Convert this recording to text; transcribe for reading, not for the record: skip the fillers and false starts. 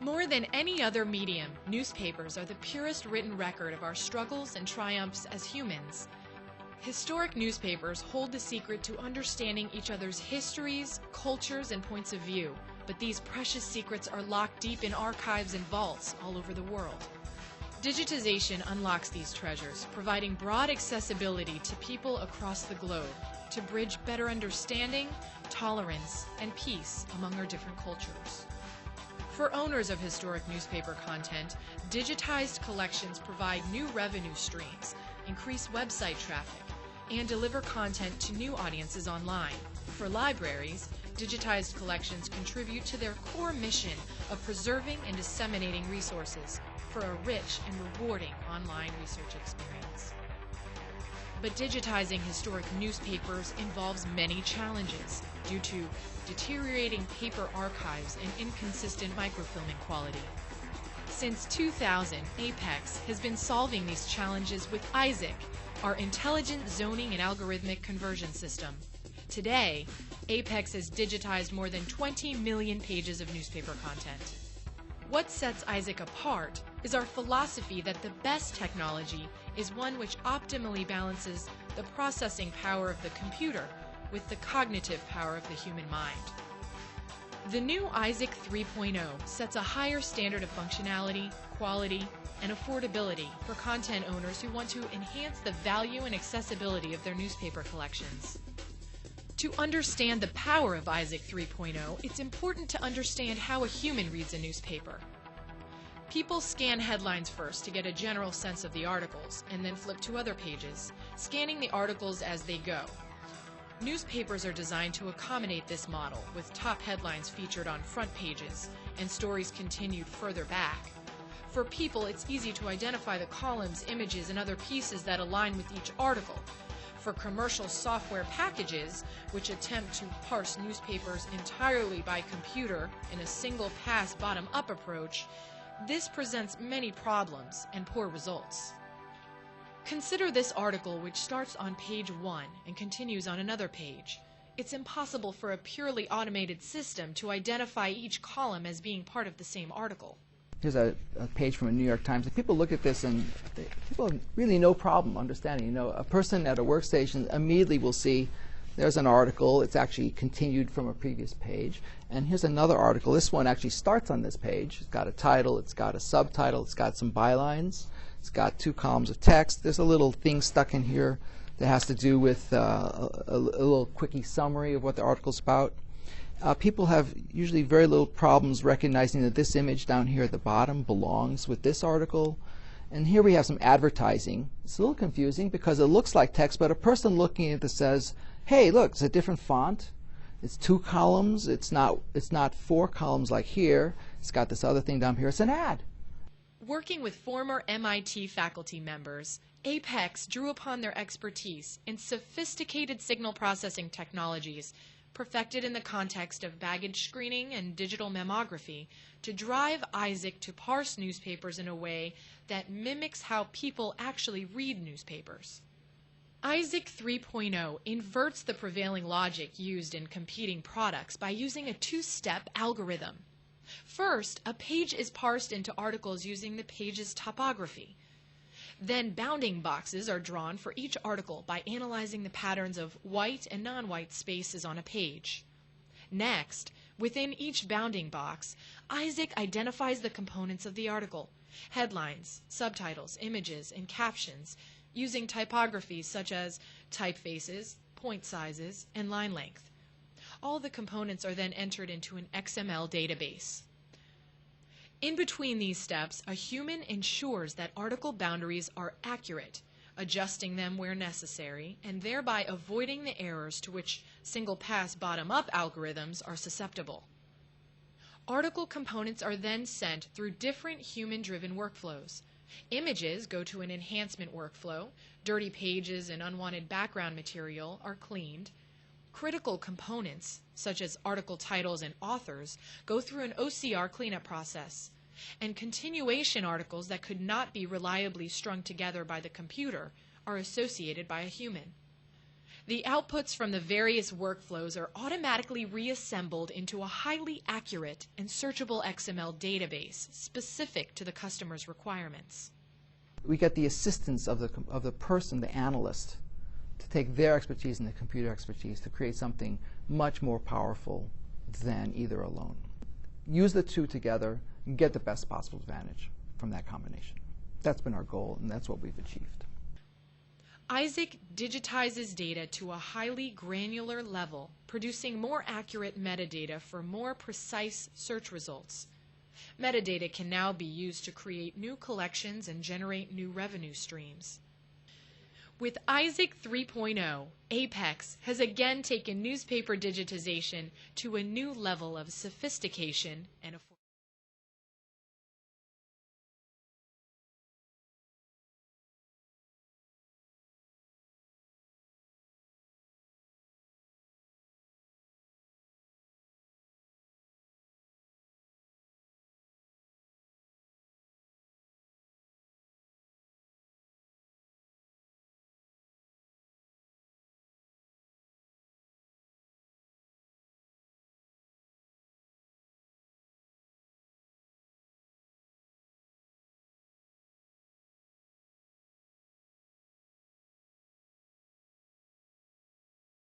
More than any other medium, newspapers are the purest written record of our struggles and triumphs as humans. Historic newspapers hold the secret to understanding each other's histories, cultures, and points of view, but these precious secrets are locked deep in archives and vaults all over the world. Digitization unlocks these treasures, providing broad accessibility to people across the globe to bridge better understanding, tolerance, and peace among our different cultures. For owners of historic newspaper content, digitized collections provide new revenue streams, increase website traffic, and deliver content to new audiences online. For libraries, digitized collections contribute to their core mission of preserving and disseminating resources for a rich and rewarding online research experience. But digitizing historic newspapers involves many challenges due to deteriorating paper archives and inconsistent microfilming quality. Since 2000, Apex has been solving these challenges with Izaac, our intelligent zoning and algorithmic conversion system. Today, Apex has digitized more than 20 million pages of newspaper content. What sets Izaac apart is our philosophy that the best technology is one which optimally balances the processing power of the computer with the cognitive power of the human mind. The new Izaac 3.0 sets a higher standard of functionality, quality, and affordability for content owners who want to enhance the value and accessibility of their newspaper collections. To understand the power of Izaac 3.0, it's important to understand how a human reads a newspaper. People scan headlines first to get a general sense of the articles, and then flip to other pages, scanning the articles as they go. Newspapers are designed to accommodate this model, with top headlines featured on front pages and stories continued further back. For people, it's easy to identify the columns, images, and other pieces that align with each article. For commercial software packages, which attempt to parse newspapers entirely by computer in a single pass bottom-up approach, this presents many problems and poor results. Consider this article, which starts on page 1 and continues on another page. It's impossible for a purely automated system to identify each column as being part of the same article. Here's a page from a New York Times. And people look at this and people have really no problem understanding. You know, a person at a workstation immediately will see there's an article. It's actually continued from a previous page. And here's another article. This one actually starts on this page. It's got a title. It's got a subtitle. It's got some bylines. It's got 2 columns of text. There's a little thing stuck in here that has to do with a little quickie summary of what the article's about. People have usually very little problems recognizing that this image down here at the bottom belongs with this article. And here we have some advertising. It's a little confusing because it looks like text, but a person looking at this says, hey, look, it's a different font. It's 2 columns. It's not 4 columns like here. It's got this other thing down here. It's an ad. Working with former MIT faculty members, Apex drew upon their expertise in sophisticated signal processing technologies perfected in the context of baggage screening and digital mammography to drive Izaac to parse newspapers in a way that mimics how people actually read newspapers. Izaac 3.0 inverts the prevailing logic used in competing products by using a 2-step algorithm. First, a page is parsed into articles using the page's topography. Then bounding boxes are drawn for each article by analyzing the patterns of white and non-white spaces on a page. Next, within each bounding box, Izaac identifies the components of the article, headlines, subtitles, images, and captions, using typographies such as typefaces, point sizes, and line length. All the components are then entered into an XML database. In between these steps, a human ensures that article boundaries are accurate, adjusting them where necessary, and thereby avoiding the errors to which single-pass bottom-up algorithms are susceptible. Article components are then sent through different human-driven workflows. Images go to an enhancement workflow, dirty pages and unwanted background material are cleaned. Critical components, such as article titles and authors, go through an OCR cleanup process, and continuation articles that could not be reliably strung together by the computer are associated by a human. The outputs from the various workflows are automatically reassembled into a highly accurate and searchable XML database specific to the customer's requirements. We get the assistance of the person, the analyst, to take their expertise and the computer expertise to create something much more powerful than either alone. Use the two together and get the best possible advantage from that combination. That's been our goal, and that's what we've achieved. Izaac digitizes data to a highly granular level, producing more accurate metadata for more precise search results. Metadata can now be used to create new collections and generate new revenue streams. With Izaac 3.0, Apex has again taken newspaper digitization to a new level of sophistication and affordability.